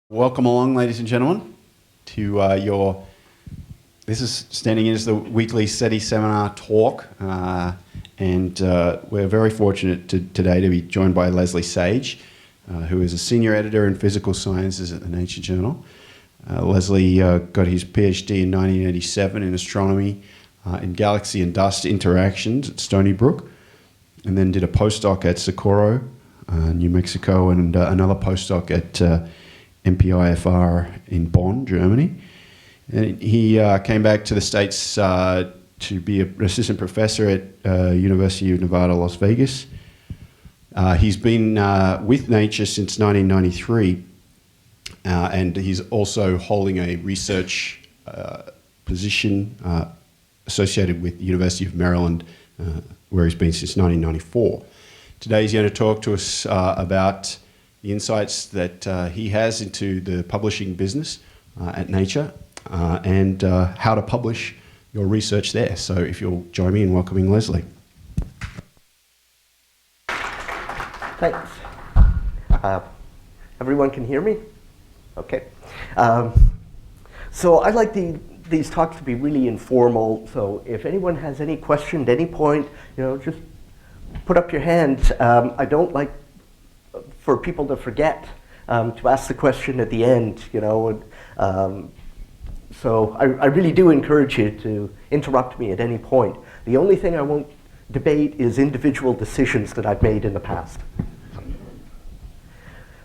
Welcome along, ladies and gentlemen, to this is standing in as the weekly SETI seminar talk, and we're very fortunate today to be joined by Leslie Sage, who is a senior editor in physical sciences at the Nature Journal. Leslie got his PhD in 1987 in astronomy in galaxy and dust interactions at Stony Brook, and then did a postdoc at Socorro, New Mexico, and another postdoc at MPIFR in Bonn, Germany. And he came back to the States to be an assistant professor at University of Nevada, Las Vegas. He's been with Nature since 1993, and he's also holding a research position associated with the University of Maryland, where he's been since 1994. Today he's going to talk to us about the insights that he has into the publishing business at Nature and how to publish your research there. So if you'll join me in welcoming Leslie. Thanks. Everyone can hear me? Okay. So I like these talks to be really informal, so if anyone has any question at any point, just put up your hand. I don't like for people to forget to ask the question at the end, so I really do encourage you to interrupt me at any point. The only thing I won't debate is individual decisions that I've made in the past.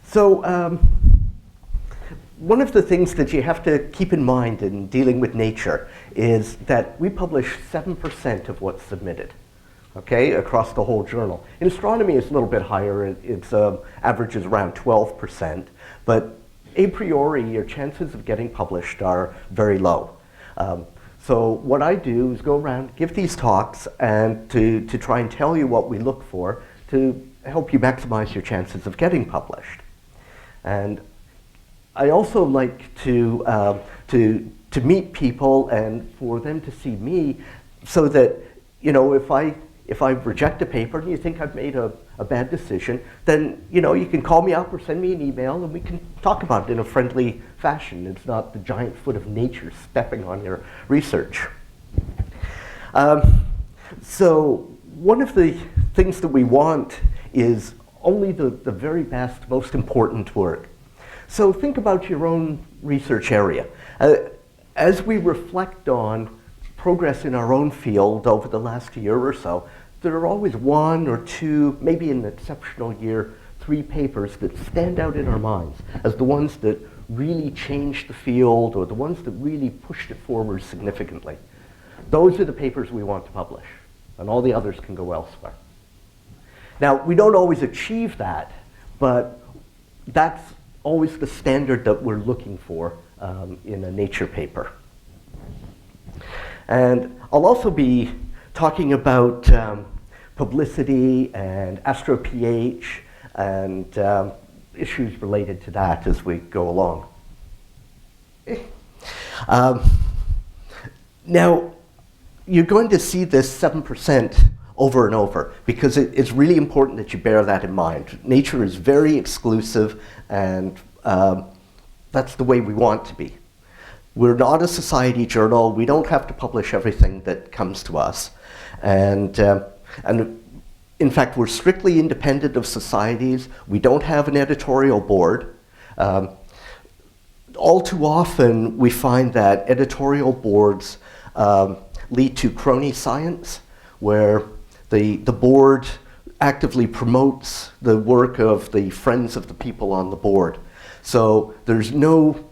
So one of the things that you have to keep in mind in dealing with Nature is that we publish 7% of what's submitted. Okay, across the whole journal. In astronomy, it's a little bit higher. It's averages around 12%, but a priori, your chances of getting published are very low. So what I do is go around, give these talks, and to try and tell you what we look for to help you maximize your chances of getting published. And I also like to meet people and for them to see me, so that if I reject a paper and you think I've made a bad decision, then you can call me up or send me an email and we can talk about it in a friendly fashion. It's not the giant foot of nature stepping on your research. So one of the things that we want is only the very best, most important work. So think about your own research area. As we reflect on progress in our own field over the last year or so, there are always one or two, maybe in an exceptional year, 3 papers that stand out in our minds as the ones that really changed the field or the ones that really pushed it forward significantly. Those are the papers we want to publish, and all the others can go elsewhere. Now, we don't always achieve that, but that's always the standard that we're looking for in a Nature paper. And I'll also be talking about publicity and AstroPH and issues related to that as we go along. Now, you're going to see this 7% over and over because it's really important that you bear that in mind. Nature is very exclusive, and that's the way we want to be. We're not a society journal. We don't have to publish everything that comes to us. And in fact, we're strictly independent of societies. We don't have an editorial board. All too often, we find that editorial boards lead to crony science, where the board actively promotes the work of the friends of the people on the board. So there's no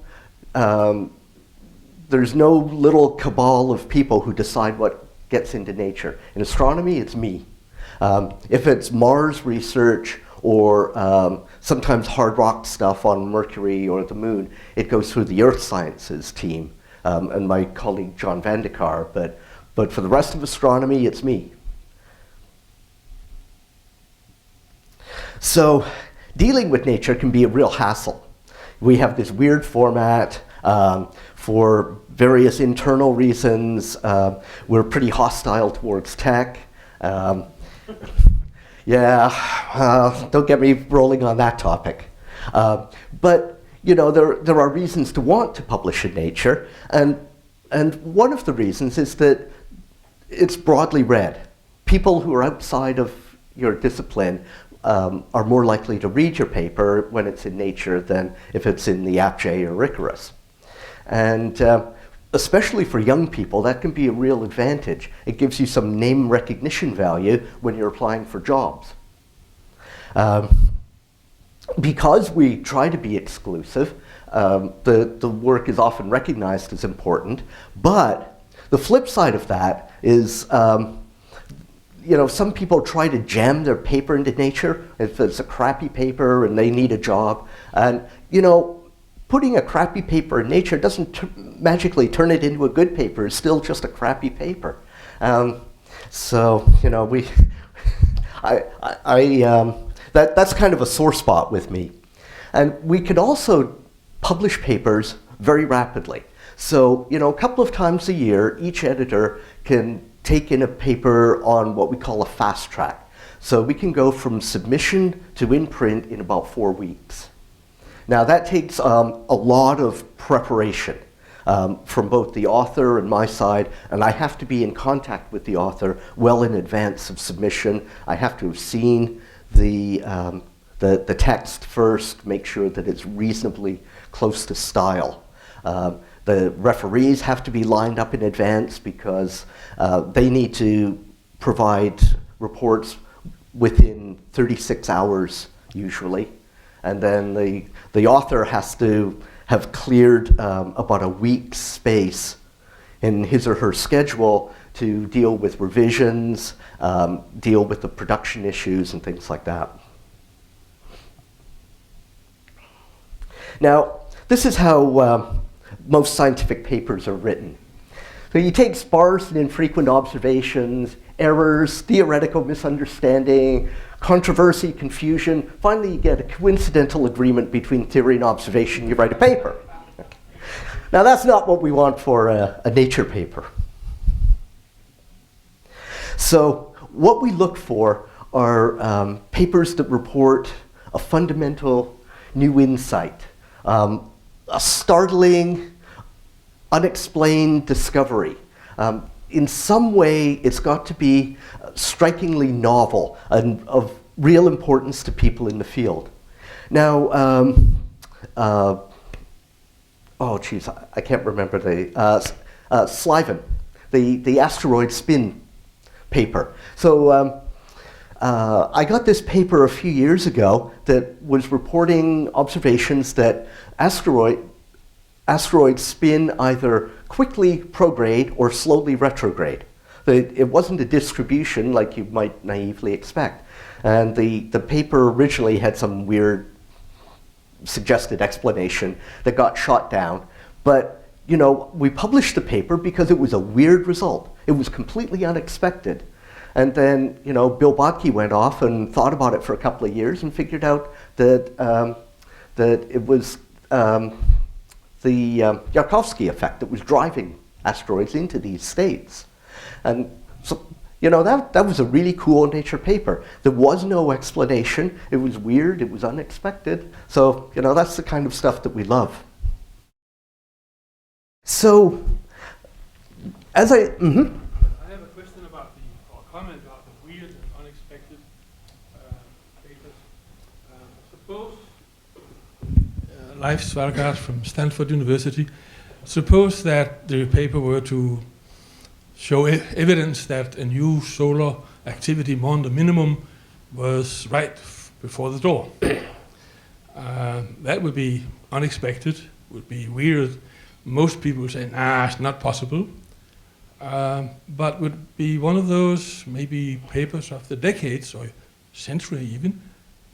little cabal of people who decide what gets into Nature. In astronomy, it's me. If it's Mars research or sometimes hard rock stuff on Mercury or the Moon, it goes through the Earth Sciences team and my colleague John Vandekar. But for the rest of astronomy, it's me. So dealing with nature can be a real hassle. We have this weird format for various internal reasons. We're pretty hostile towards tech. Don't get me rolling on that topic. But there are reasons to want to publish in Nature, and one of the reasons is that it's broadly read. People who are outside of your discipline are more likely to read your paper when it's in Nature than if it's in the AppJ or Icarus. And especially for young people, that can be a real advantage. It gives you some name recognition value when you're applying for jobs. Because we try to be exclusive, the work is often recognized as important, but the flip side of that is some people try to jam their paper into Nature if it's a crappy paper and they need a job. And, putting a crappy paper in Nature doesn't magically turn it into a good paper. It's still just a crappy paper. That's kind of a sore spot with me. And we can also publish papers very rapidly. So, a couple of times a year, each editor can take in a paper on what we call a fast track. So we can go from submission to in print in about 4 weeks. Now that takes a lot of preparation from both the author and my side, and I have to be in contact with the author well in advance of submission. I have to have seen the text first, make sure that it's reasonably close to style. The referees have to be lined up in advance because they need to provide reports within 36 hours usually. And then the author has to have cleared about a week's space in his or her schedule to deal with revisions, deal with the production issues and things like that. Now, this is how most scientific papers are written. So you take sparse and infrequent observations, errors, theoretical misunderstanding, controversy, confusion. Finally, you get a coincidental agreement between theory and observation. You write a paper. Okay. Now, that's not what we want for a Nature paper. So what we look for are papers that report a fundamental new insight, a startling, unexplained discovery. In some way, it's got to be strikingly novel and of real importance to people in the field. Now, I can't remember the Sliven, the asteroid spin paper. So I got this paper a few years ago that was reporting observations that asteroids spin either quickly prograde or slowly retrograde. It wasn't a distribution like you might naively expect. And the paper originally had some weird suggested explanation that got shot down. But, we published the paper because it was a weird result. It was completely unexpected. And then, Bill Bodke went off and thought about it for a couple of years and figured out that it was the Yarkovsky effect that was driving asteroids into these states. And so, that was a really cool Nature paper. There was no explanation. It was weird. It was unexpected. So, that's the kind of stuff that we love. So, as I have a question about or comment about the weird and unexpected papers. Suppose Leif Svalgaard from Stanford University, suppose that the paper were to show evidence that a new solar activity beyond the minimum was right before the door. That would be unexpected, would be weird. Most people would say, nah, it's not possible. But would be one of those maybe papers of the decades or century even,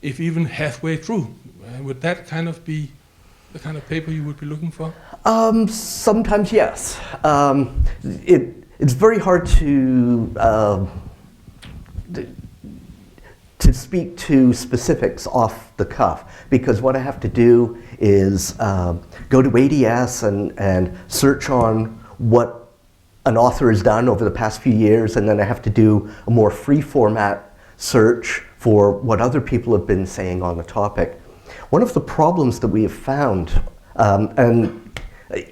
if even halfway through. Would that kind of be the kind of paper you would be looking for? Sometimes yes. It's very hard to to speak to specifics off the cuff, because what I have to do is go to ADS and search on what an author has done over the past few years, and then I have to do a more free format search for what other people have been saying on the topic. One of the problems that we have found, and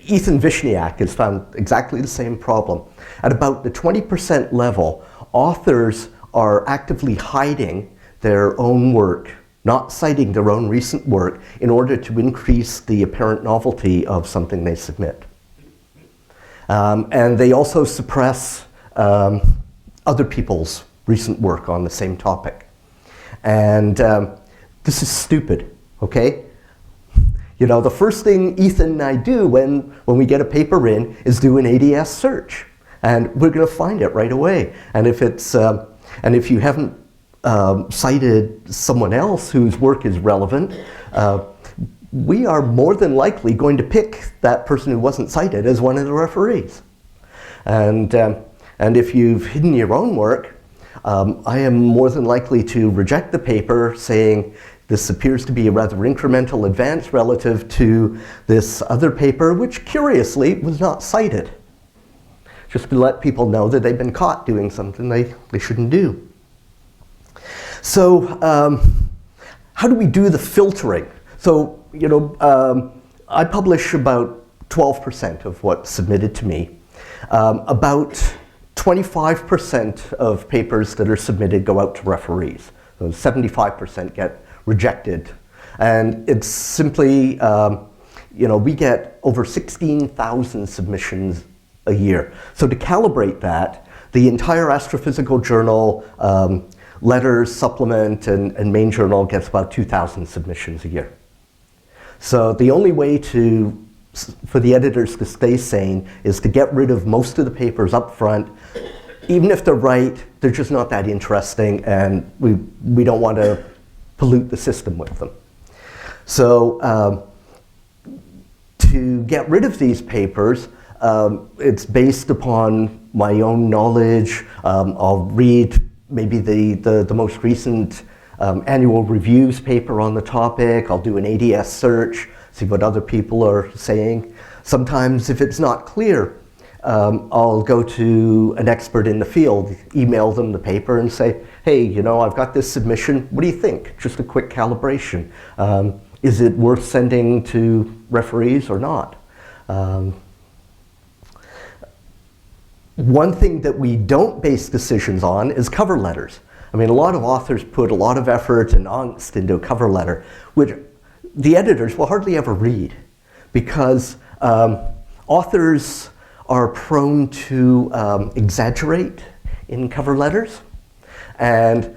Ethan Vishniak has found exactly the same problem. At about the 20% level, authors are actively hiding their own work, not citing their own recent work, in order to increase the apparent novelty of something they submit. And they also suppress other people's recent work on the same topic. And this is stupid, okay? You know, the first thing Ethan and I do when we get a paper in is do an ADS search, and we're going to find it right away. And if it's and if you haven't cited someone else whose work is relevant, we are more than likely going to pick that person who wasn't cited as one of the referees. And if you've hidden your own work, I am more than likely to reject the paper, saying this appears to be a rather incremental advance relative to this other paper, which curiously was not cited. Just to let people know that they've been caught doing something they shouldn't do. So how do we do the filtering? So, you know, I publish about 12% of what's submitted to me. About 25% of papers that are submitted go out to referees. So 75% get rejected. And it's simply, you know, we get over 16,000 submissions a year. So to calibrate that, the entire Astrophysical Journal, letters, supplement, and main journal gets about 2,000 submissions a year. So the only way for the editors to stay sane is to get rid of most of the papers up front. Even if they're right, they're just not that interesting, and we don't want to pollute the system with them. So to get rid of these papers, it's based upon my own knowledge. I'll read maybe the most recent annual reviews paper on the topic. I'll do an ADS search, see what other people are saying. Sometimes if it's not clear, I'll go to an expert in the field, email them the paper and say, hey, you know, I've got this submission, what do you think? Just a quick calibration. Is it worth sending to referees or not? One thing that we don't base decisions on is cover letters. I mean, a lot of authors put a lot of effort and angst into a cover letter, which the editors will hardly ever read, because authors are prone to exaggerate in cover letters. And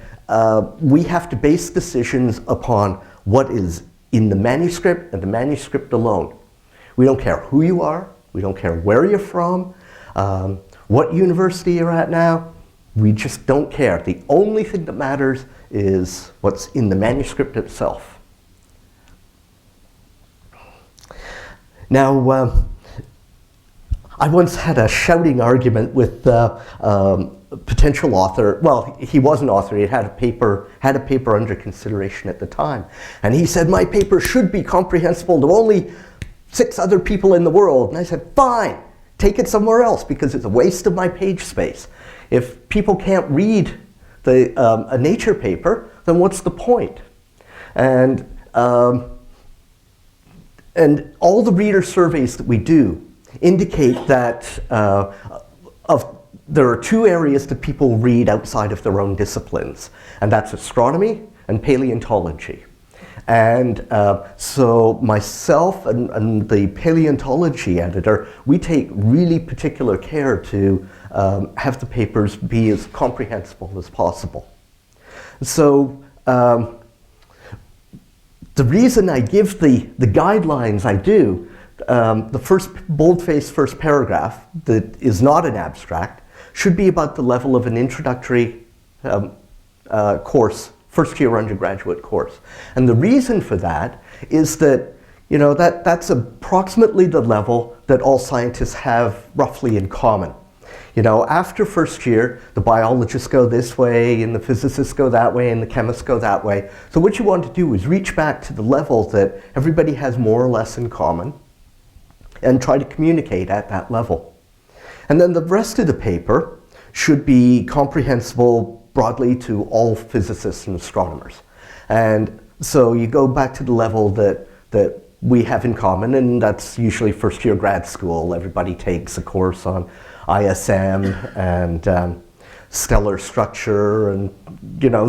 we have to base decisions upon what is in the manuscript and the manuscript alone. We don't care who you are, we don't care where you're from, what university you're at now, we just don't care. The only thing that matters is what's in the manuscript itself. Now, I once had a shouting argument with a potential author. Well, he was an author. He had a paper under consideration at the time, and he said my paper should be comprehensible to only 6 other people in the world. And I said, fine, take it somewhere else, because it's a waste of my page space. If people can't read a Nature paper, then what's the point? And all the reader surveys that we do indicate that there are 2 areas that people read outside of their own disciplines, and that's astronomy and paleontology. And so myself and the paleontology editor, we take really particular care to have the papers be as comprehensible as possible. So the reason I give the guidelines I do, the first boldface first paragraph that is not an abstract should be about the level of an introductory course, first-year undergraduate course. And the reason for that is that, you know, that's approximately the level that all scientists have roughly in common. After first year, the biologists go this way, and the physicists go that way, and the chemists go that way. So what you want to do is reach back to the level that everybody has more or less in common, and try to communicate at that level. And then the rest of the paper should be comprehensible broadly to all physicists and astronomers. And so you go back to the level that we have in common, and that's usually first year grad school. Everybody takes a course on ISM and stellar structure, and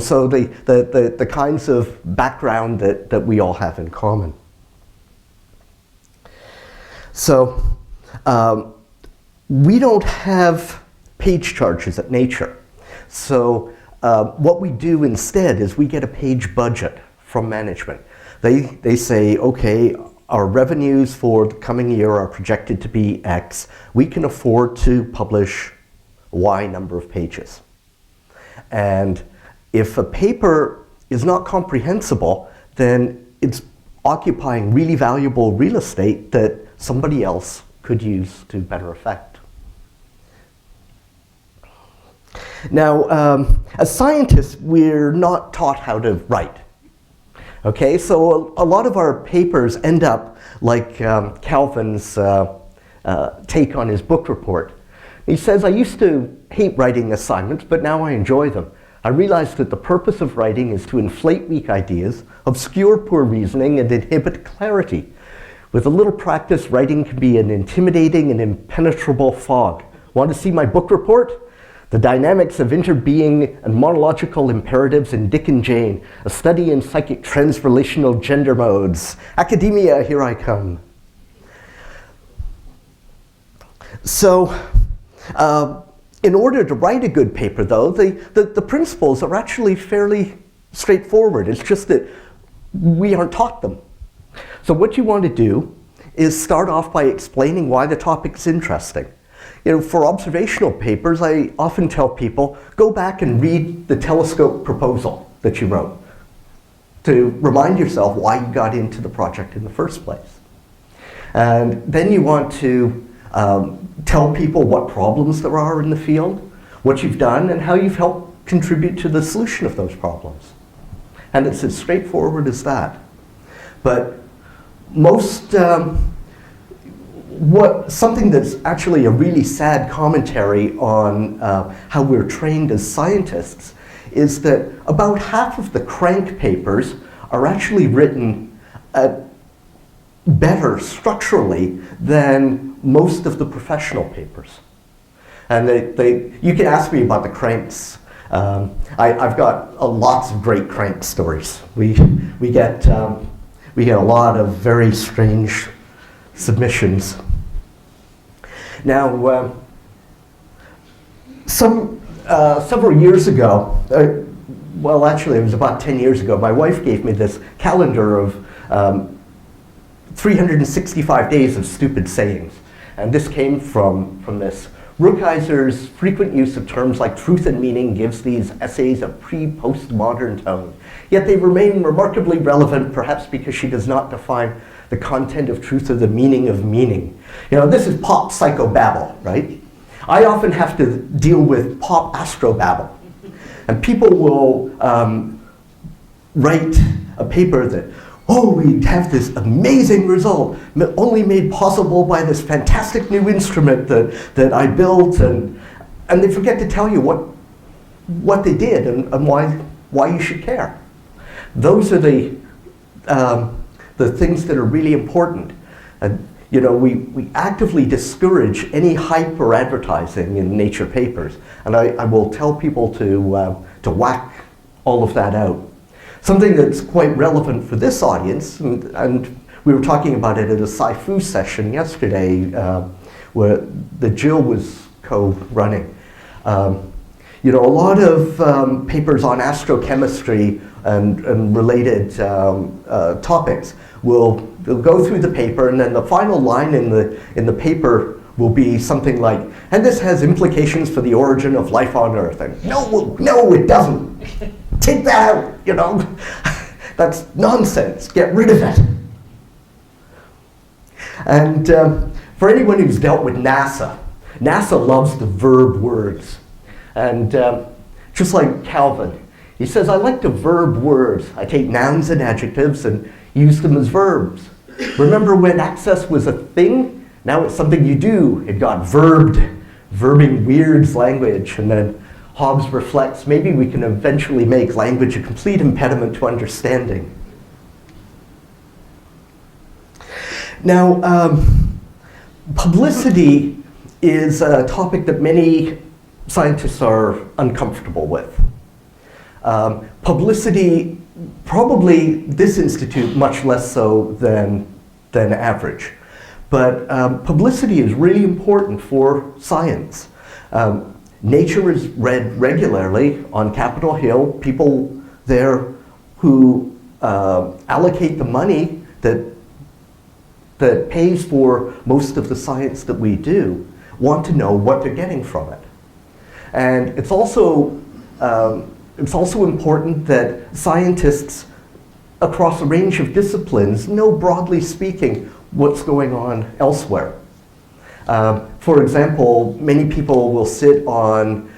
so the kinds of background that we all have in common. So we don't have page charges at Nature. So what we do instead is we get a page budget from management. They say, okay, our revenues for the coming year are projected to be X. We can afford to publish Y number of pages. And if a paper is not comprehensible, then it's occupying really valuable real estate that somebody else could use to better effect. Now, as scientists, we're not taught how to write. Okay, so a lot of our papers end up like Calvin's take on his book report. He says, I used to hate writing assignments, but now I enjoy them. I realized that the purpose of writing is to inflate weak ideas, obscure poor reasoning, and inhibit clarity. With a little practice, writing can be an intimidating and impenetrable fog. Want to see my book report? The Dynamics of Interbeing and Monological Imperatives in Dick and Jane, a study in psychic transrelational gender modes. Academia, here I come. So, in order to write a good paper, though, the principles are actually fairly straightforward. It's just that we aren't taught them. So what you want to do is start off by explaining why the topic's interesting. For observational papers, I often tell people, go back and read the telescope proposal that you wrote to remind yourself why you got into the project in the first place. And then you want to tell people what problems there are in the field, what you've done, and how you've helped contribute to the solution of those problems. And it's as straightforward as that. But most something that's actually a really sad commentary on how we're trained as scientists is that about half of the crank papers are actually written better structurally than most of the professional papers. And you can ask me about the cranks. I've got lots of great crank stories. We get a lot of very strange submissions. Now, several years ago, well, actually, it was about 10 years ago, my wife gave me this calendar of 365 days of stupid sayings. And this came from this. Rookheiser's frequent use of terms like truth and meaning gives these essays a pre-postmodern tone. Yet they remain remarkably relevant, perhaps because she does not define the content of truth or the meaning of meaning. This is pop psychobabble, right? I often have to deal with pop astrobabble. And people will write a paper that, we have this amazing result, only made possible by this fantastic new instrument that I built, and they forget to tell you what they did and why you should care. Those are the things that are really important. And we actively discourage any hype or advertising in Nature papers, and I will tell people to whack all of that out. Something that's quite relevant for this audience, and we were talking about it at a Sci-Fu session yesterday, where the Jill was co-running. A lot of papers on astrochemistry and related topics will go through the paper, and then the final line in the paper will be something like, and this has implications for the origin of life on Earth. And no, it doesn't. Take that out, That's nonsense. Get rid of it. And for anyone who's dealt with NASA, NASA loves the verb words. And just like Calvin, he says, I like to verb words. I take nouns and adjectives and use them as verbs. Remember when access was a thing? Now it's something you do. It got verbed, verbing weirds language. And then Hobbes reflects, maybe we can eventually make language a complete impediment to understanding. Now, publicity is a topic that many scientists are uncomfortable with. Publicity, probably this institute much less so than average. But publicity is really important for science. Nature is read regularly on Capitol Hill. People there who allocate the money that pays for most of the science that we do want to know what they're getting from it. And it's also important that scientists across a range of disciplines know, broadly speaking, what's going on elsewhere. For example, many people will sit on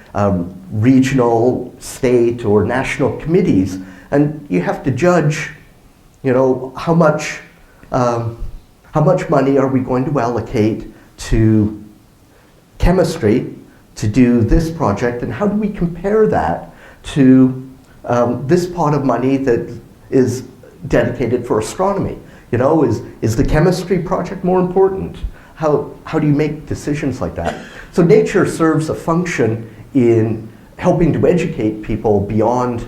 regional, state, or national committees, and you have to judge, how much money are we going to allocate to chemistry to do this project, and how do we compare that to this pot of money that is dedicated for astronomy? Is the chemistry project more important? How do you make decisions like that? So nature serves a function in helping to educate people beyond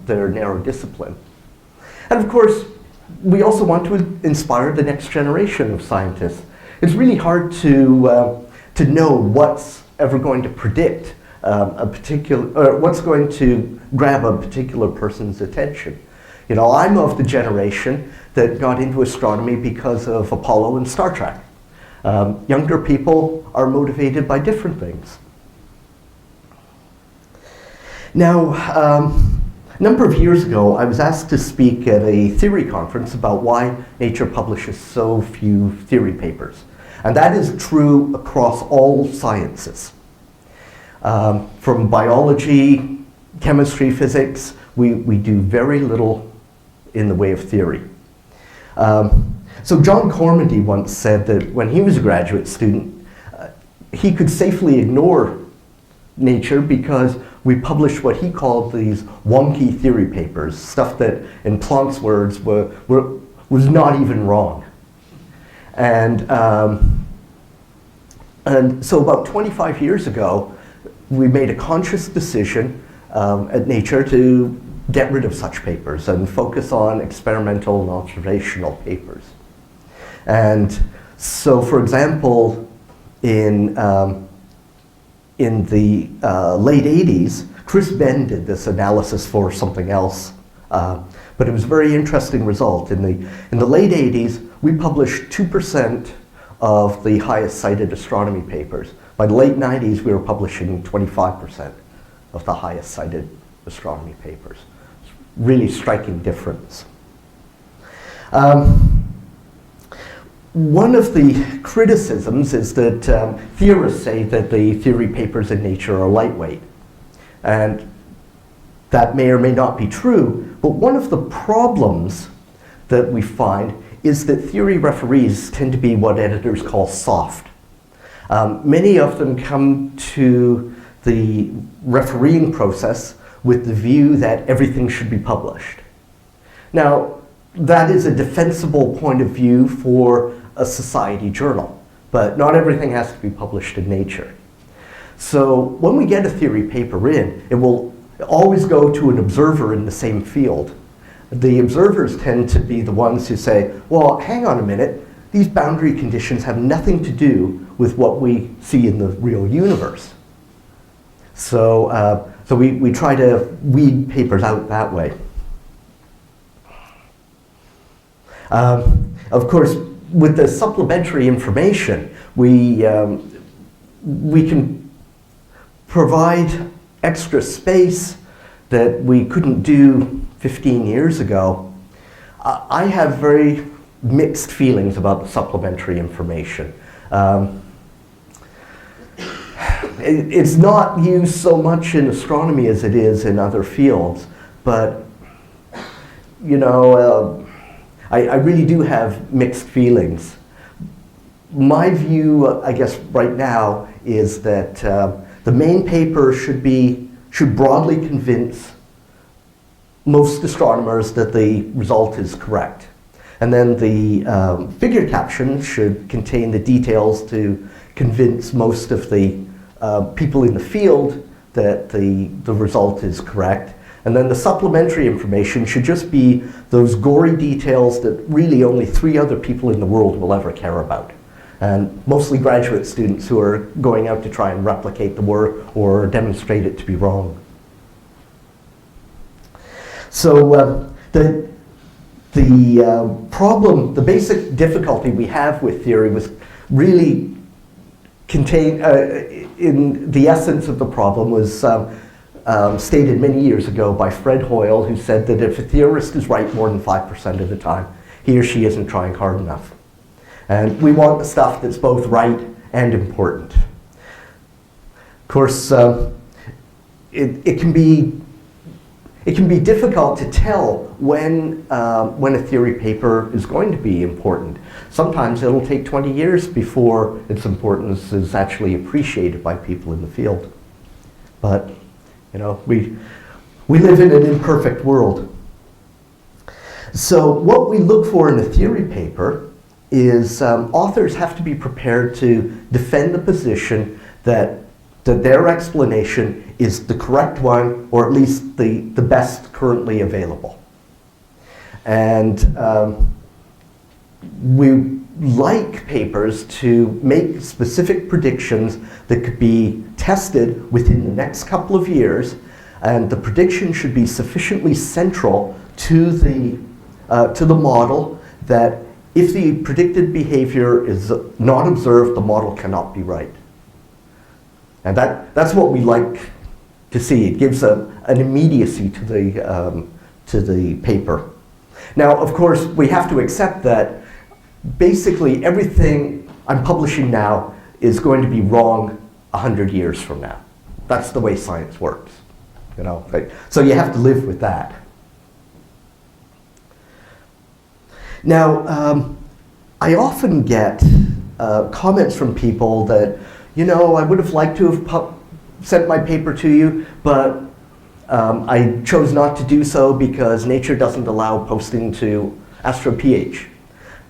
their narrow discipline. And of course, we also want to inspire the next generation of scientists. It's really hard to know what's ever going to predict what's going to grab a particular person's attention. I'm of the generation that got into astronomy because of Apollo and Star Trek. Younger people are motivated by different things. Now, a number of years ago, I was asked to speak at a theory conference about why Nature publishes so few theory papers. And that is true across all sciences. From biology, chemistry, physics, we do very little in the way of theory. So John Cormandy once said that when he was a graduate student, he could safely ignore Nature because we published what he called these wonky theory papers, stuff that, in Planck's words, was not even wrong. And so about 25 years ago, we made a conscious decision at Nature to get rid of such papers and focus on experimental and observational papers. And so, for example, in the late 80s, Chris Ben did this analysis for something else, but it was a very interesting result. In the late 80s, we published 2% of the highest cited astronomy papers. By the late 90s, we were publishing 25% of the highest cited astronomy papers. It's a really striking difference. One of the criticisms is that theorists say that the theory papers in Nature are lightweight. And that may or may not be true, but one of the problems that we find is that theory referees tend to be what editors call soft. Many of them come to the refereeing process with the view that everything should be published. Now, that is a defensible point of view for a society journal, but not everything has to be published in Nature. So when we get a theory paper in, it will always go to an observer in the same field. The observers tend to be the ones who say, well, hang on a minute, these boundary conditions have nothing to do with what we see in the real universe. So, we try to weed papers out that way. Of course, with the supplementary information, we can provide extra space that we couldn't do 15 years ago. I have very mixed feelings about the supplementary information. it's not used so much in astronomy as it is in other fields, but you know, I really do have mixed feelings. My view, I guess, right now is that the main paper should broadly convince most astronomers that the result is correct. And then the figure caption should contain the details to convince most of the people in the field that the result is correct. And then the supplementary information should just be those gory details that really only 3 other people in the world will ever care about. And mostly graduate students who are going out to try and replicate the work or demonstrate it to be wrong. So the problem, the basic difficulty we have with theory was really contained in the essence of the problem was stated many years ago by Fred Hoyle, who said that if a theorist is right more than 5% of the time, he or she isn't trying hard enough. And we want the stuff that's both right and important. Of course, it can be difficult to tell when a theory paper is going to be important. Sometimes it'll take 20 years before its importance is actually appreciated by people in the field. But you know, we live in an imperfect world. So what we look for in a theory paper is authors have to be prepared to defend the position that their explanation is the correct one, or at least the best currently available. And we like papers to make specific predictions that could be tested within the next couple of years, and the prediction should be sufficiently central to the model that if the predicted behavior is not observed, the model cannot be right. And that's what we like to see. It gives an immediacy to the paper. Now, of course, we have to accept that basically everything I'm publishing now is going to be wrong 100 years from now. That's the way science works, you know. So you have to live with that. Now, I often get comments from people that, you know, I would have liked to have sent my paper to you, but I chose not to do so because Nature doesn't allow posting to AstroPH.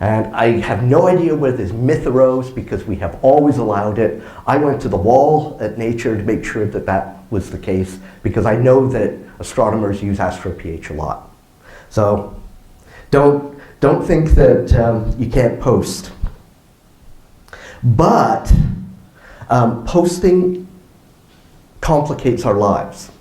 And I have no idea where this myth arose because we have always allowed it. I went to the wall at Nature to make sure that that was the case because I know that astronomers use AstroPH a lot. So don't think that you can't post. But posting complicates our lives.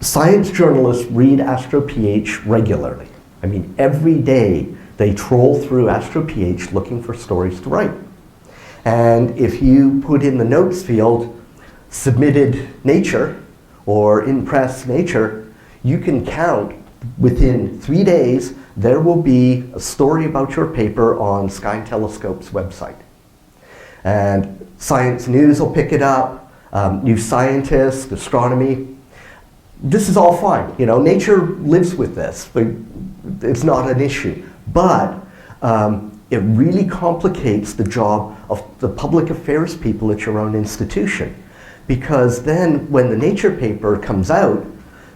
Science journalists read AstroPH regularly. I mean, every day they troll through AstroPH looking for stories to write. And if you put in the notes field, submitted Nature or in press Nature, you can count within 3 days there will be a story about your paper on Sky and Telescope's website. And Science News will pick it up, New Scientist, Astronomy. This is all fine. You know, Nature lives with this. It's not an issue. But it really complicates the job of the public affairs people at your own institution. Because then when the Nature paper comes out,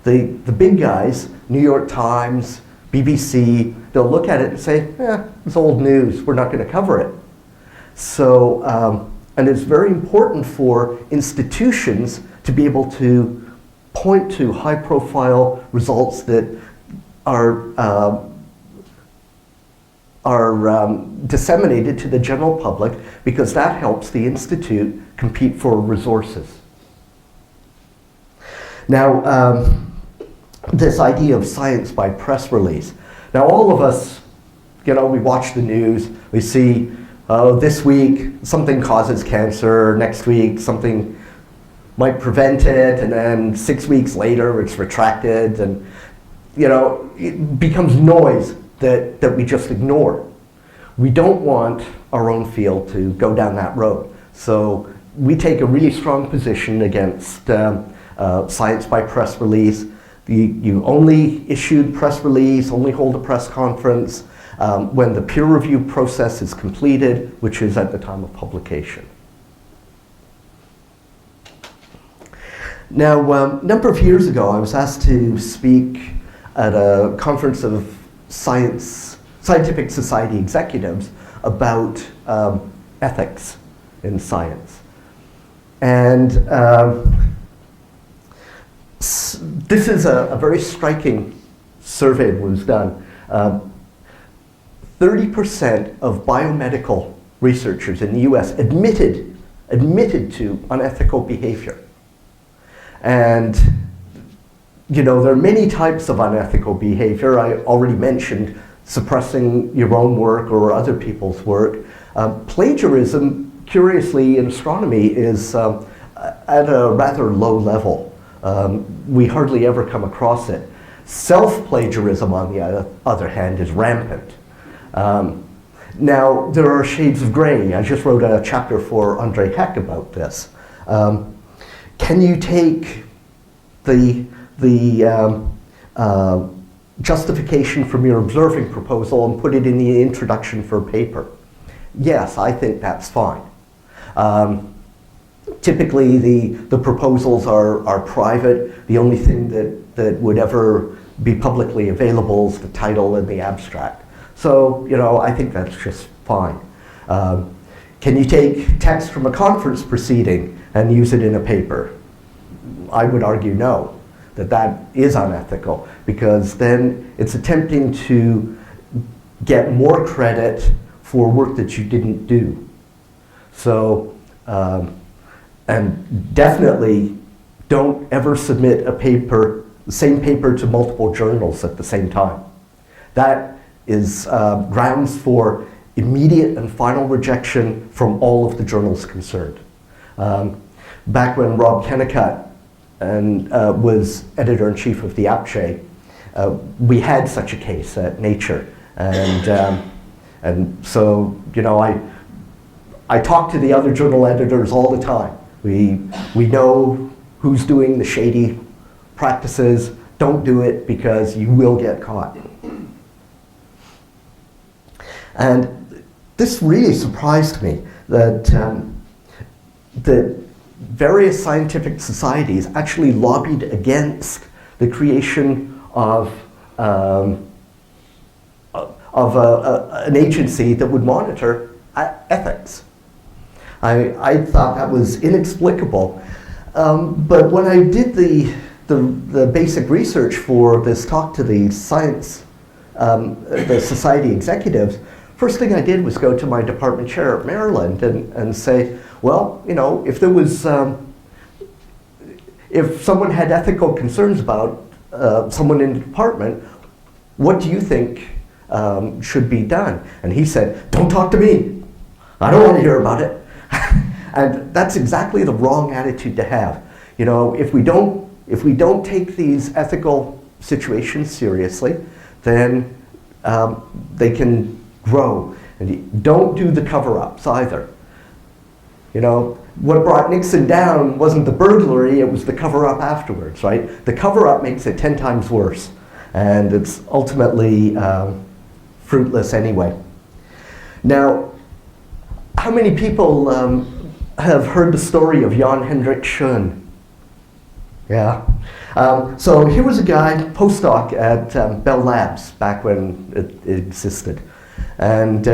the big guys, New York Times, BBC, they'll look at it and say, it's old news, we're not going to cover it. So, and it's very important for institutions to be able to point to high-profile results that are disseminated to the general public because that helps the institute compete for resources. Now, this idea of science by press release. Now, all of us, you know, we watch the news, we see, oh, this week something causes cancer, next week something might prevent it, and then 6 weeks later it's retracted, and you know, it becomes noise that we just ignore. We don't want our own field to go down that road. So we take a really strong position against science by press release. You only issue press release, only hold a press conference when the peer review process is completed, which is at the time of publication. Now, a number of years ago, I was asked to speak at a conference of scientific society executives about ethics in science. And this is a very striking survey that was done. 30% of biomedical researchers in the US admitted to unethical behavior. And you know, there are many types of unethical behavior. I already mentioned suppressing your own work or other people's work. Plagiarism, curiously, in astronomy is at a rather low level. We hardly ever come across it. Self-plagiarism, on the other hand, is rampant. Now, there are shades of gray. I just wrote a chapter for Andre Heck about this. Can you take the justification from your observing proposal and put it in the introduction for a paper? Yes, I think that's fine. Typically, the proposals are private. The only thing that would ever be publicly available is the title and the abstract. So, you know, I think that's just fine. Can you take text from a conference proceeding and use it in a paper? I would argue no, that is unethical, because then it's attempting to get more credit for work that you didn't do. So, and definitely don't ever submit a paper, the same paper, to multiple journals at the same time. That is grounds for immediate and final rejection from all of the journals concerned. Back when Rob Kennicott was editor-in-chief of the ArXiv, we had such a case at Nature, and so, you know, I talk to the other journal editors all the time. We know who's doing the shady practices. Don't do it, because you will get caught. And this really surprised me, that various scientific societies actually lobbied against the creation of an agency that would monitor ethics. I thought that was inexplicable. But when I did the basic research for this talk to the society executives, first thing I did was go to my department chair at Maryland and say, well, you know, if there was, if someone had ethical concerns about someone in the department, what do you think should be done? And he said, don't talk to me. I don't want to hear about it. And that's exactly the wrong attitude to have. You know, if we don't take these ethical situations seriously, then they can grow. And don't do the cover-ups either. You know, what brought Nixon down wasn't the burglary, it was the cover-up afterwards, right? The cover-up makes it 10 times worse, and it's ultimately fruitless anyway. Now, how many people have heard the story of Jan Hendrik Schoen? Yeah. So here was a guy, postdoc at Bell Labs, back when it existed. And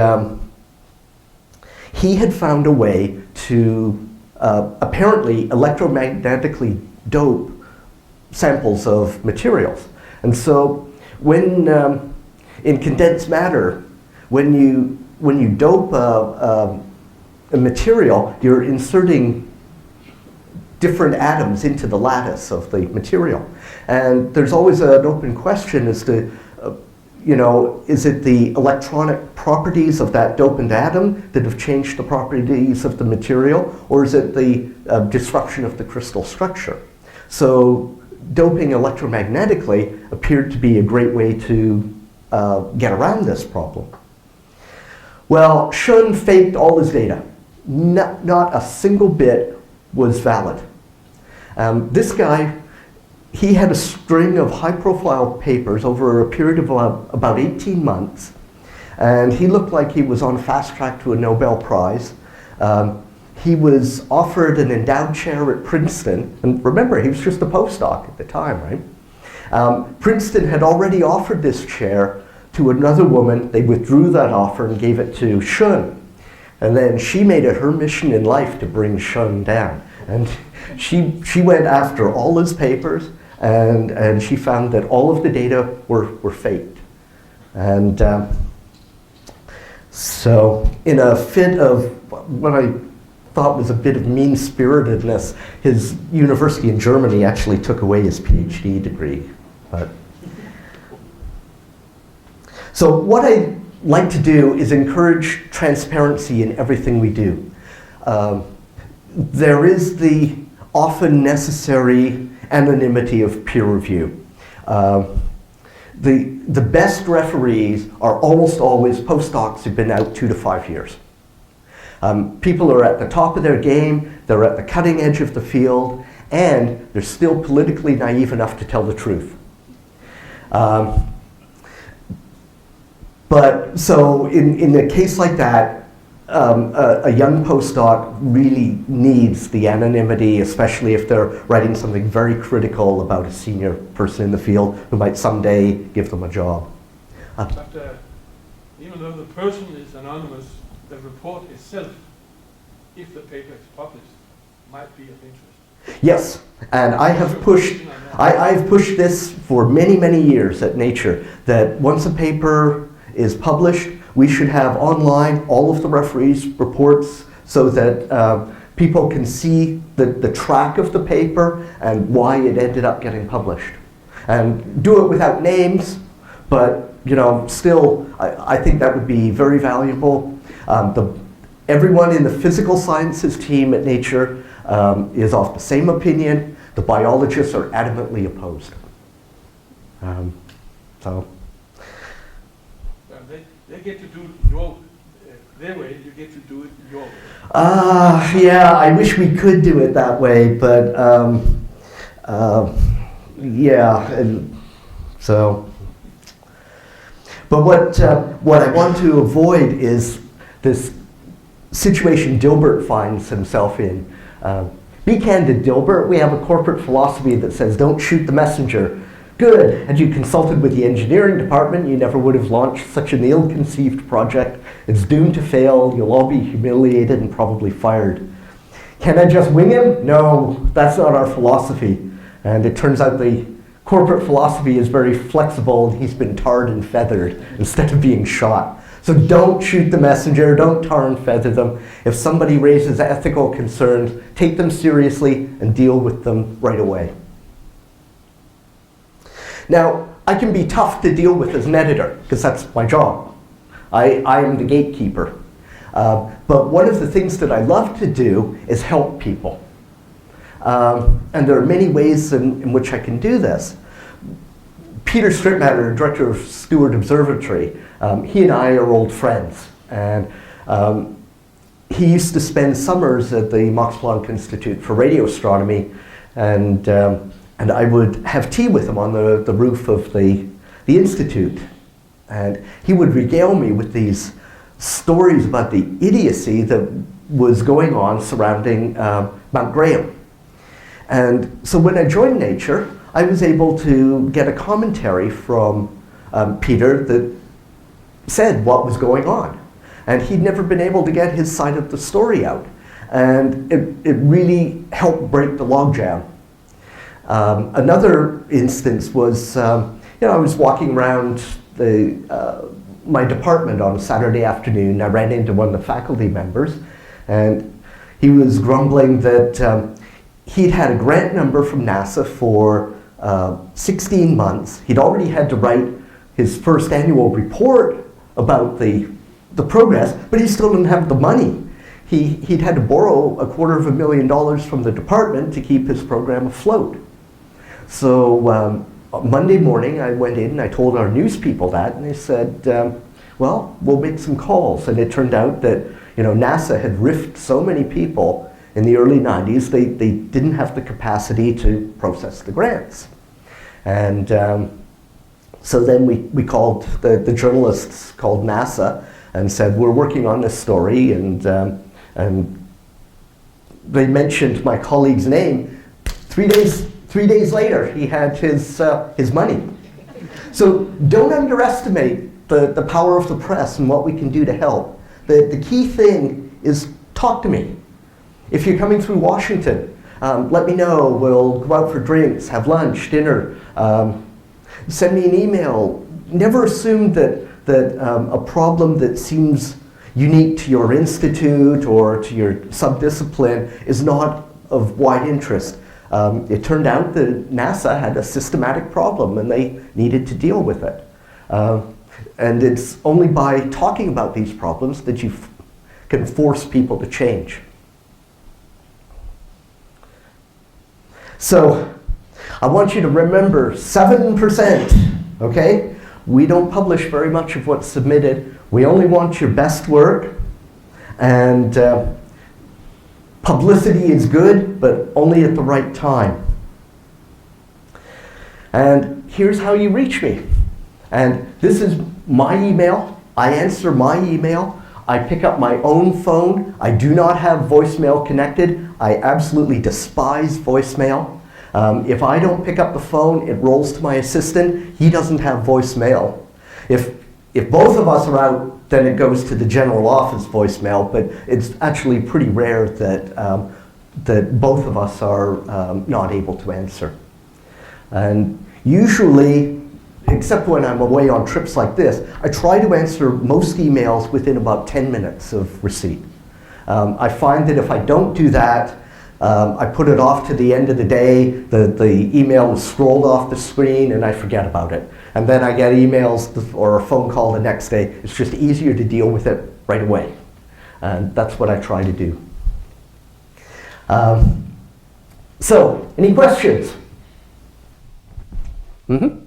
he had found a way to apparently electromagnetically dope samples of materials. And so when, in condensed matter, when you dope a material, you're inserting different atoms into the lattice of the material. And there's always an open question as to, you know, is it the electronic properties of that dopant atom that have changed the properties of the material, or is it the disruption of the crystal structure? So doping electromagnetically appeared to be a great way to get around this problem. Well, Shun faked all his data. Not a single bit was valid. This guy, he had a string of high-profile papers over a period of about 18 months, and he looked like he was on fast track to a Nobel Prize. He was offered an endowed chair at Princeton, and remember, he was just a postdoc at the time, right? Princeton had already offered this chair to another woman. They withdrew that offer and gave it to Shun. And then she made it her mission in life to bring Shun down. And she went after all his papers, and she found that all of the data were faked. And so in a fit of what I thought was a bit of mean-spiritedness, his university in Germany actually took away his PhD degree. So what I like to do is encourage transparency in everything we do. There is the often necessary anonymity of peer review. The best referees are almost always postdocs who've been out 2 to 5 years. People are at the top of their game, they're at the cutting edge of the field, and they're still politically naive enough to tell the truth. But so in a case like that, a young postdoc really needs the anonymity, especially if they're writing something very critical about a senior person in the field who might someday give them a job. But even though the person is anonymous, the report itself, if the paper is published, might be of interest. Yes, and I've pushed this for many, many years at Nature, that once a paper is published, we should have online all of the referees' reports so that people can see the track of the paper and why it ended up getting published. And do it without names, but still, I think that would be very valuable. Everyone in the physical sciences team at Nature is of the same opinion. The biologists are adamantly opposed. They get to do their way, you get to do it your way. Yeah, I wish we could do it that way, but yeah, and so. But what I want to avoid is this situation Dilbert finds himself in. Be candid, Dilbert. We have a corporate philosophy that says, don't shoot the messenger. Good. Had you consulted with the engineering department, you never would have launched such an ill-conceived project. It's doomed to fail. You'll all be humiliated and probably fired. Can I just wing him? No, that's not our philosophy. And it turns out the corporate philosophy is very flexible, and he's been tarred and feathered instead of being shot. So don't shoot the messenger, don't tar and feather them. If somebody raises ethical concerns, take them seriously and deal with them right away. Now, I can be tough to deal with as an editor, because that's my job. I am the gatekeeper. But one of the things that I love to do is help people. And there are many ways in which I can do this. Peter Strittmatter, director of Stewart Observatory, he and I are old friends. And he used to spend summers at the Max Planck Institute for Radio Astronomy, and I would have tea with him on the roof of the institute. And he would regale me with these stories about the idiocy that was going on surrounding Mount Graham. And so when I joined Nature, I was able to get a commentary from Peter that said what was going on. And he'd never been able to get his side of the story out. And it really helped break the logjam. Another instance was, I was walking around my department on a Saturday afternoon. I ran into one of the faculty members, and he was grumbling that he'd had a grant number from NASA for 16 months. He'd already had to write his first annual report about the progress, but he still didn't have the money. He'd had to borrow $250,000 from the department to keep his program afloat. So Monday morning, I went in and I told our news people that, and they said, well, we'll make some calls. And it turned out that NASA had riffed so many people in the early 90s, they didn't have the capacity to process the grants. And so then we called, the journalists called NASA and said, we're working on this story, and they mentioned my colleague's name. 3 days later, he had his money. So don't underestimate the power of the press and what we can do to help. The key thing is talk to me. If you're coming through Washington, let me know. We'll go out for drinks, have lunch, dinner. Send me an email. Never assume that a problem that seems unique to your institute or to your subdiscipline is not of wide interest. It turned out that NASA had a systematic problem and they needed to deal with it. And it's only by talking about these problems that you can force people to change. So I want you to remember 7%, okay? We don't publish very much of what's submitted. We only want your best work. And publicity is good, but only at the right time. And here's how you reach me. And this is my email. I answer my email. I pick up my own phone. I do not have voicemail connected. I absolutely despise voicemail. If I don't pick up the phone, it rolls to my assistant. He doesn't have voicemail. If both of us are out, then it goes to the general office voicemail, but it's actually pretty rare that both of us are not able to answer. And usually, except when I'm away on trips like this, I try to answer most emails within about 10 minutes of receipt. I find that if I don't do that, I put it off to the end of the day, the email is scrolled off the screen and I forget about it. And then I get emails or a phone call the next day. It's just easier to deal with it right away. And that's what I try to do. So, any questions? Mm-hmm.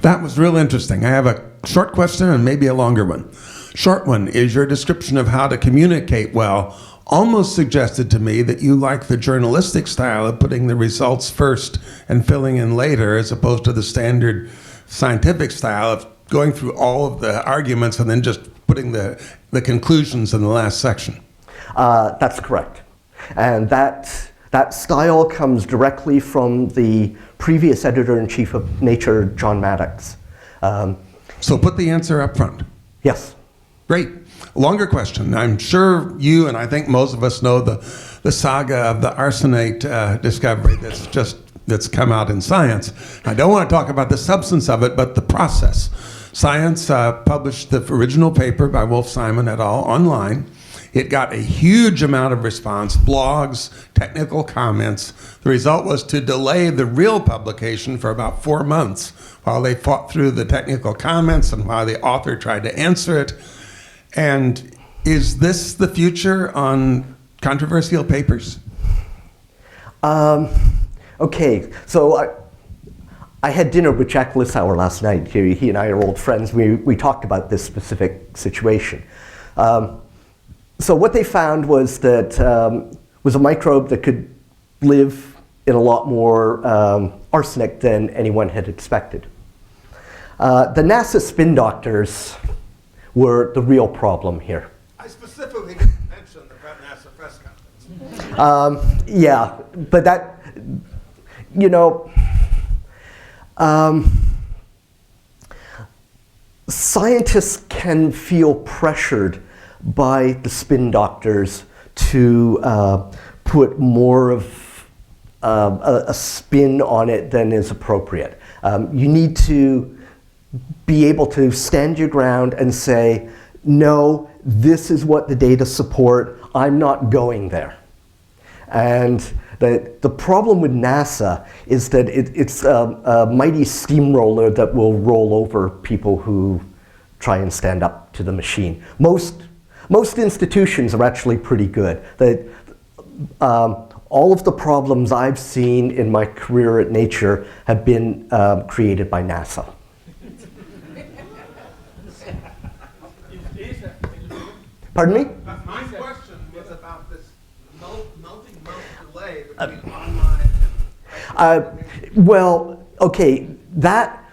That was real interesting. I have a short question and maybe a longer one. Short one is your description of how to communicate well almost suggested to me that you like the journalistic style of putting the results first and filling in later, as opposed to the standard scientific style of going through all of the arguments and then just putting the conclusions in the last section. That's correct. And that style comes directly from the previous editor-in-chief of Nature, John Maddox. So put the answer up front. Yes. Great. Longer question. I'm sure you and I think most of us know the saga of the arsenate discovery that's come out in Science. I don't want to talk about the substance of it, but the process. Science published the original paper by Wolf Simon et al. Online. It got a huge amount of response, blogs, technical comments. The result was to delay the real publication for about 4 months while they fought through the technical comments and while the author tried to answer it. And is this the future on controversial papers? Okay, so I had dinner with Jack Lissauer last night. He and I are old friends. We talked about this specific situation. So what they found was that was a microbe that could live in a lot more arsenic than anyone had expected. The NASA spin doctors were the real problem here. I specifically didn't mention the NASA press conference. Yeah, but that, scientists can feel pressured by the spin doctors to put more of a spin on it than is appropriate. You need to be able to stand your ground and say, no, this is what the data support, I'm not going there. And the problem with NASA is that it's a mighty steamroller that will roll over people who try and stand up to the machine. Most institutions are actually pretty good. All of the problems I've seen in my career at Nature have been created by NASA. Pardon me? My question was about this multi-month delay between online and... Well, okay, that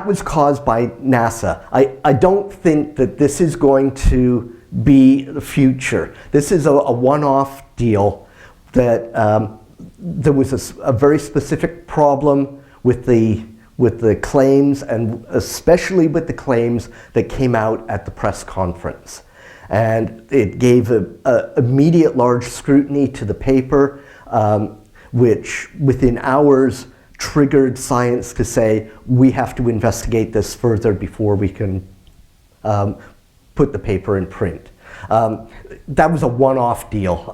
was caused by NASA. I don't think that this is going to be the future. This is a one-off deal that there was a very specific problem with the claims, and especially with the claims that came out at the press conference. And it gave immediate large scrutiny to the paper, which within hours triggered science to say, we have to investigate this further before we can put the paper in print. That was a one-off deal.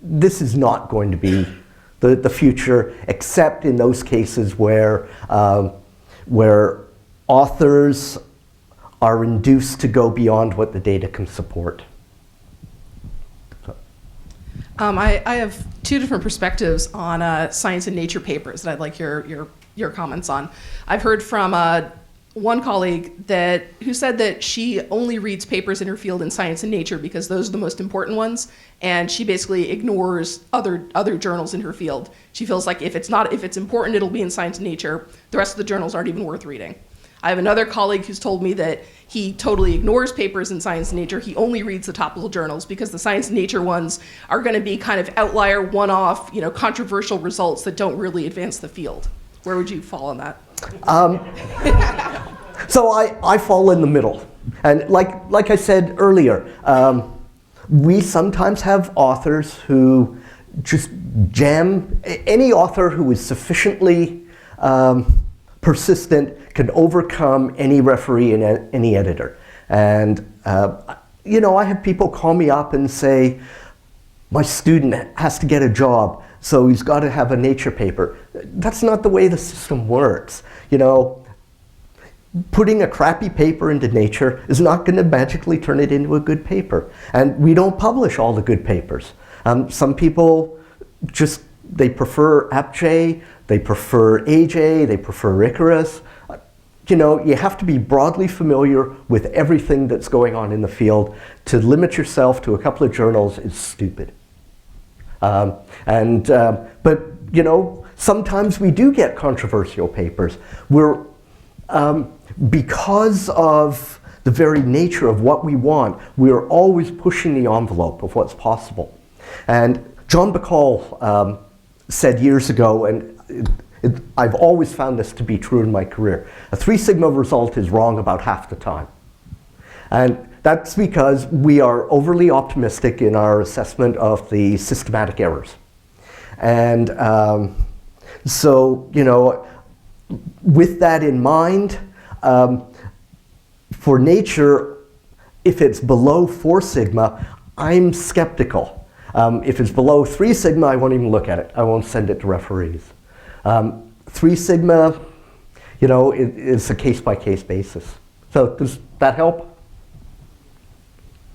This is not going to be the future, except in those cases where authors are induced to go beyond what the data can support. I have two different perspectives on science and nature papers that I'd like your comments on. I've heard from one colleague who said that she only reads papers in her field in science and nature because those are the most important ones, and she basically ignores other journals in her field. She feels like if it's important, it'll be in science and nature. The rest of the journals aren't even worth reading. I have another colleague who's told me that he totally ignores papers in science and nature. He only reads the topical journals because the science and nature ones are going to be kind of outlier, one-off, controversial results that don't really advance the field. Where would you fall on that? So I fall in the middle. And like I said earlier, we sometimes have authors who just jam. Any author who is sufficiently persistent can overcome any referee and any editor. And I have people call me up and say, my student has to get a job, so he's got to have a nature paper. That's not the way the system works. Putting a crappy paper into Nature is not going to magically turn it into a good paper. And we don't publish all the good papers. Some people they prefer AppJ, they prefer AJ, they prefer Icarus. You have to be broadly familiar with everything that's going on in the field. To limit yourself to a couple of journals is stupid. But sometimes we do get controversial papers. Because of the very nature of what we want, we're always pushing the envelope of what's possible. And John Bacall said years ago, and I've always found this to be true in my career, a 3 sigma result is wrong about half the time. And that's because we are overly optimistic in our assessment of the systematic errors. And with that in mind, for Nature, if it's below 4 sigma, I'm skeptical. If it's below 3 sigma, I won't even look at it. I won't send it to referees. 3 sigma, it's a case-by-case basis. So does that help?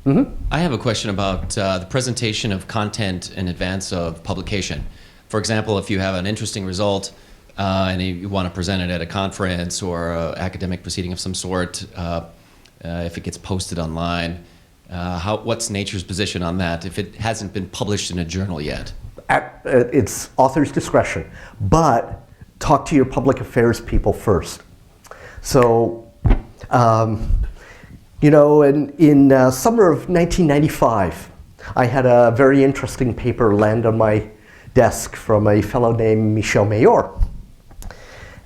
Mm-hmm. I have a question about the presentation of content in advance of publication. For example, if you have an interesting result and you want to present it at a conference or an academic proceeding of some sort, if it gets posted online, what's Nature's position on that if it hasn't been published in a journal yet? It's author's discretion, but talk to your public affairs people first. So, in summer of 1995, I had a very interesting paper land on my desk from a fellow named Michel Mayor.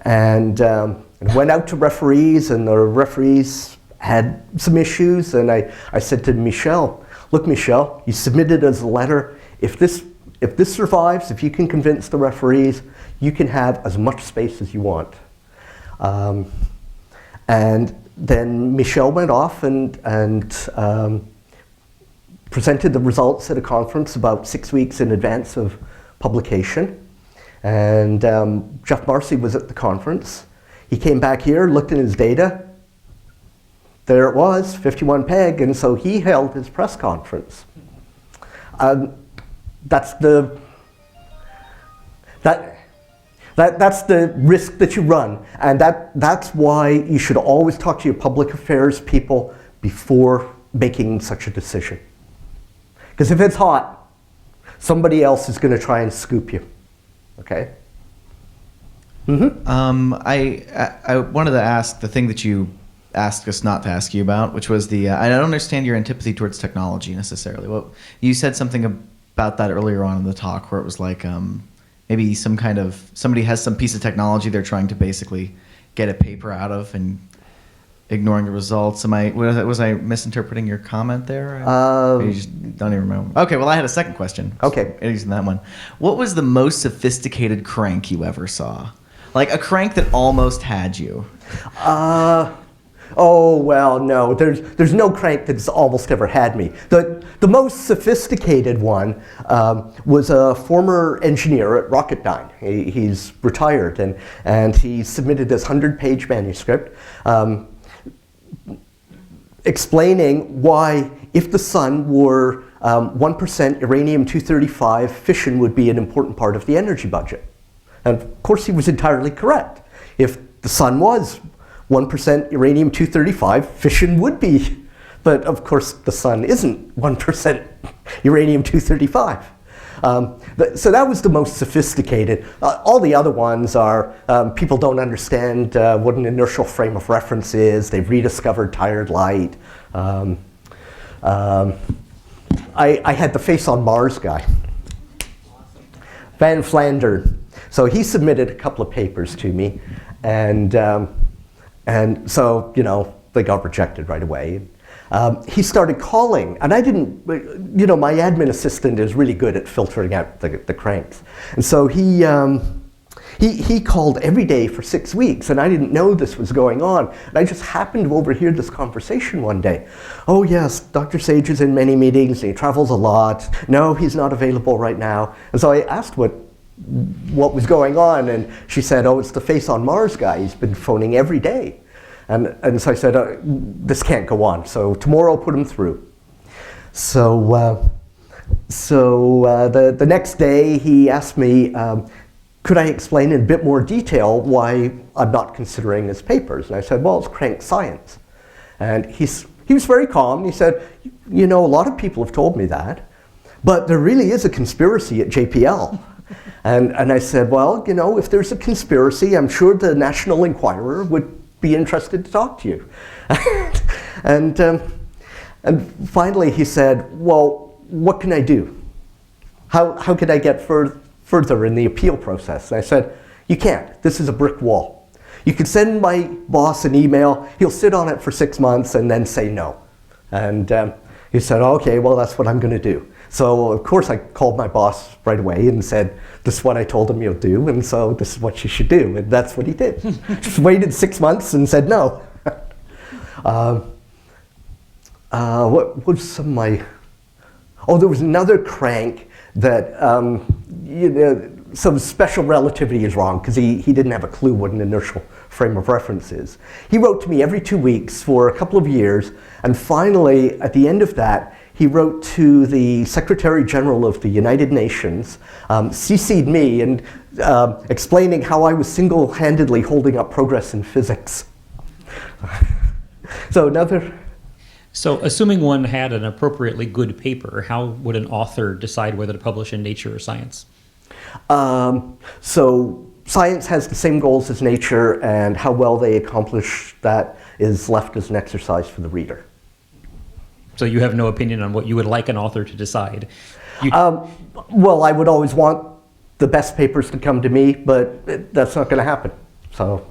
And went out to referees, and the referees had some issues, and I said to Michel, look, Michel, you submitted as a letter. If this survives, if you can convince the referees, you can have as much space as you want. And then Michel went off and presented the results at a conference about 6 weeks in advance of publication. And Jeff Marcy was at the conference. He came back here, looked at his data. There it was, 51 peg, and so he held his press conference. That's the risk that you run, and that's why you should always talk to your public affairs people before making such a decision. Because if it's hot, somebody else is going to try and scoop you. Okay? I wanted to ask the thing that you asked us not to ask you about, which was the I don't understand your antipathy towards technology necessarily. Well, you said something about that earlier on in the talk, where it was like maybe somebody has some piece of technology they're trying to basically get a paper out of and ignoring the results. Was I misinterpreting your comment there? You just don't even remember. Okay, well I had a second question. Okay. Using that one. What was the most sophisticated crank you ever saw? Like a crank that almost had you. Oh, well, no. There's no crank that's almost ever had me. The most sophisticated one was a former engineer at Rocketdyne. He's retired, and he submitted this 100-page manuscript explaining why, if the sun were 1% uranium-235, fission would be an important part of the energy budget. And of course, he was entirely correct. If the sun was 1% uranium-235, fission would be. But of course, the sun isn't 1% uranium-235. So that was the most sophisticated. All the other ones are people don't understand what an inertial frame of reference is. They've rediscovered tired light. I had the face on Mars guy, Van Flandern. So he submitted a couple of papers to me, and so, they got rejected right away. He started calling, and I didn't, my admin assistant is really good at filtering out the cranks. And so he called every day for 6 weeks, and I didn't know this was going on. And I just happened to overhear this conversation one day. Oh yes, Dr. Sage is in many meetings, and he travels a lot. No, he's not available right now. And so I asked what was going on, and she said, oh, it's the face on Mars guy. He's been phoning every day. And so I said, this can't go on. So tomorrow I'll put him through. So the next day he asked me, could I explain in a bit more detail why I'm not considering his papers? And I said, well, it's crank science. And he was very calm. He said, a lot of people have told me that, but there really is a conspiracy at JPL. And I said, well, if there's a conspiracy, I'm sure the National Enquirer would be interested to talk to you. And finally he said, well, what can I do? How can I get further in the appeal process? And I said, you can't. This is a brick wall. You can send my boss an email. He'll sit on it for 6 months and then say no. And he said, okay, well, that's what I'm going to do. So, of course, I called my boss right away and said, this is what I told him you'll do, and so this is what you should do. And that's what he did. Just waited 6 months and said no. What was some of my... Oh, there was another crank that, some special relativity is wrong, because he didn't have a clue what an inertial frame of reference is. He wrote to me every 2 weeks for a couple of years, and finally, at the end of that, he wrote to the Secretary General of the United Nations, CC'd me, and explaining how I was single-handedly holding up progress in physics. So assuming one had an appropriately good paper, how would an author decide whether to publish in Nature or Science? So science has the same goals as nature, and how well they accomplish that is left as an exercise for the reader. So you have no opinion on what you would like an author to decide? Well, I would always want the best papers to come to me, but that's not going to happen. So.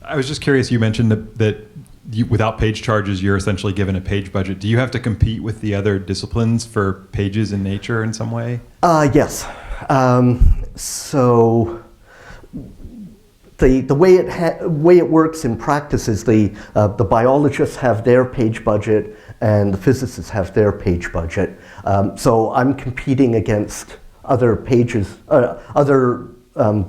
I was just curious, you mentioned that without page charges, you're essentially given a page budget. Do you have to compete with the other disciplines for pages in Nature in some way? Yes. So the way it works in practice is the biologists have their page budget and the physicists have their page budget. So I'm competing against other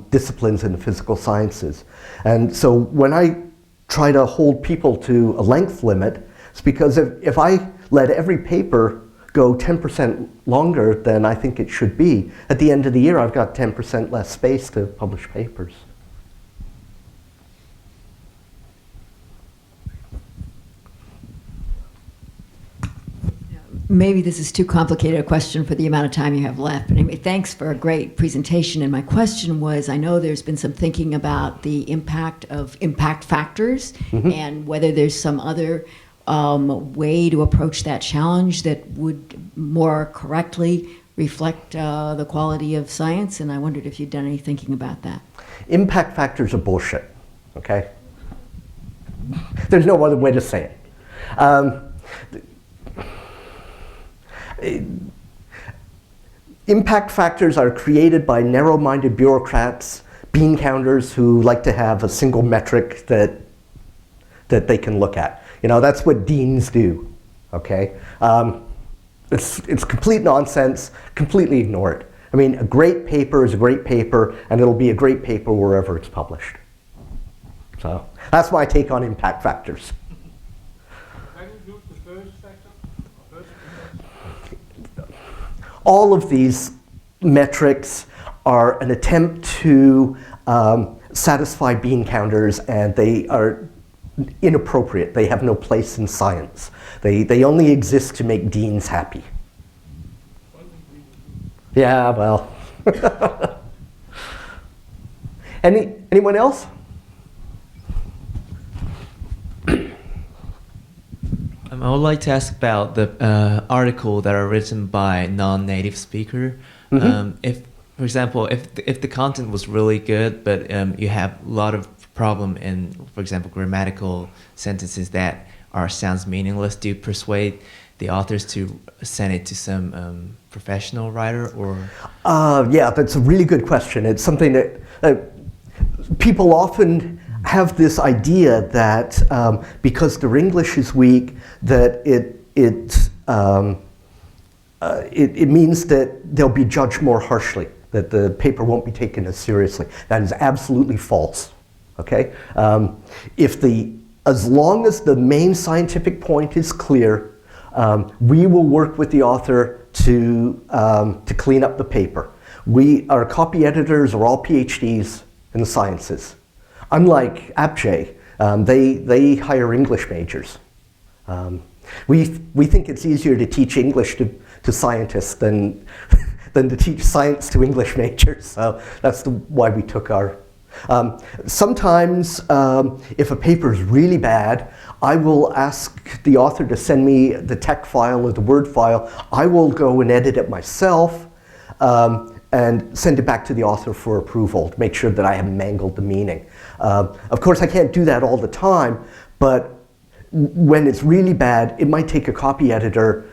disciplines in the physical sciences. And so when I try to hold people to a length limit, it's because if I let every paper go 10% longer than I think it should be, at the end of the year I've got 10% less space to publish papers. maybe this is too complicated a question for the amount of time you have left, but anyway, thanks for a great presentation. And my question was, I know there's been some thinking about the impact of impact factors and whether there's some other way to approach that challenge that would more correctly reflect the quality of science. And I wondered if you'd done any thinking about that. Impact factors are bullshit, okay? There's no other way to say it. Impact factors are created by narrow-minded bureaucrats, bean counters who like to have a single metric that they can look at. You know, that's what deans do, okay? It's complete nonsense, completely ignore it. I mean, a great paper is a great paper, and it'll be a great paper wherever it's published. So that's my take on impact factors. All of these metrics are an attempt to satisfy bean counters, and they are inappropriate. They have no place in science. They only exist to make deans happy. Yeah, well. Anyone else? I would like to ask about the article that are written by non-native speaker. If, for example, if the content was really good, but you have a lot of problem in, for example, grammatical sentences that sounds meaningless, do you persuade the authors to send it to some professional writer, or? Yeah, that's a really good question. It's something that people often have this idea that because their English is weak, that it means that they'll be judged more harshly, that the paper won't be taken as seriously. That is absolutely false. Okay, as long as the main scientific point is clear, we will work with the author to clean up the paper. Our copy editors are all PhDs in the sciences. Unlike APJ, they hire English majors. We think it's easier to teach English to scientists than to teach science to English majors. So that's why we took our. Sometimes, if a paper is really bad, I will ask the author to send me the text file or the Word file. I will go and edit it myself and send it back to the author for approval to make sure that I haven't mangled the meaning. Of course, I can't do that all the time, but when it's really bad, it might take a copy editor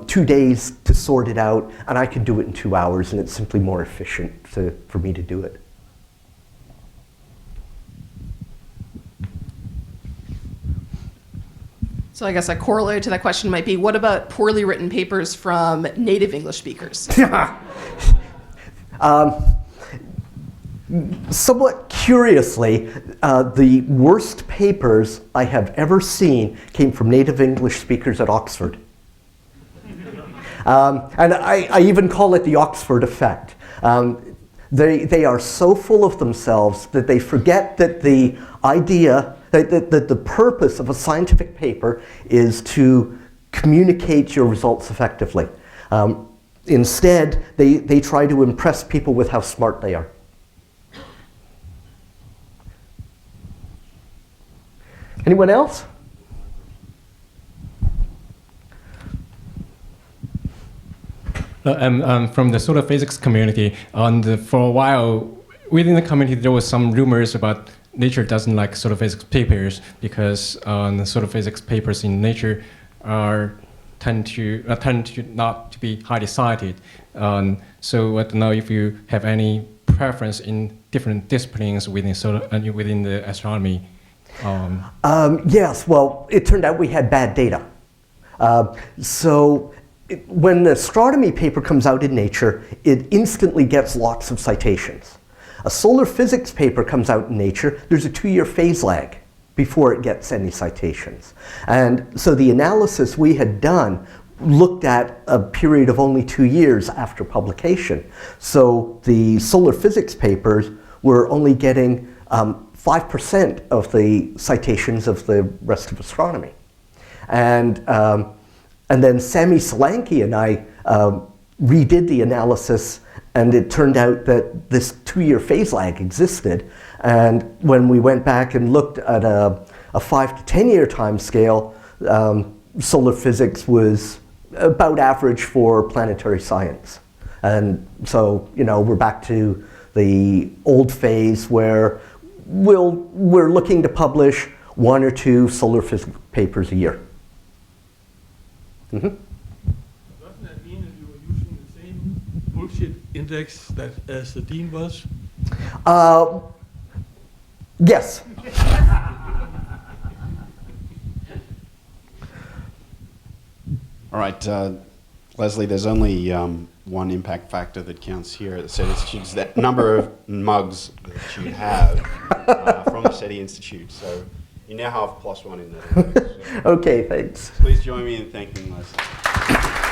2 days to sort it out, and I can do it in 2 hours, and it's simply more efficient for me to do it. So I guess a corollary to that question might be, what about poorly written papers from native English speakers? Somewhat curiously, the worst papers I have ever seen came from native English speakers at Oxford. And I even call it the Oxford effect. They are so full of themselves that they forget that the idea, that the purpose of a scientific paper is to communicate your results effectively. Instead, they try to impress people with how smart they are. Anyone else? I'm from the solar physics community, and for a while within the community there was some rumors about Nature doesn't like solar physics papers because the solar physics papers in Nature tend to not to be highly cited. So I don't know if you have any preference in different disciplines within the astronomy. Yes, well, it turned out we had bad data. When an astronomy paper comes out in Nature, it instantly gets lots of citations. A solar physics paper comes out in Nature, there's a 2-year phase lag before it gets any citations. And so the analysis we had done looked at a period of only 2 years after publication. So the solar physics papers were only getting 5% of the citations of the rest of astronomy. And And then Sammy Solanke and I redid the analysis, and it turned out that this 2-year phase lag existed. And when we went back and looked at a 5 to 10 year time scale, solar physics was about average for planetary science. And so, we're back to the old phase where we're looking to publish 1 or 2 solar physics papers a year. Doesn't that mean that you were using the same bullshit index as the dean was? Yes. All right, Leslie, there's only one impact factor that counts here at the SETI Institute. It's that number of mugs that you have from the SETI Institute. So you now have +1 in that index. So Okay, thanks. please join me in thanking Leslie.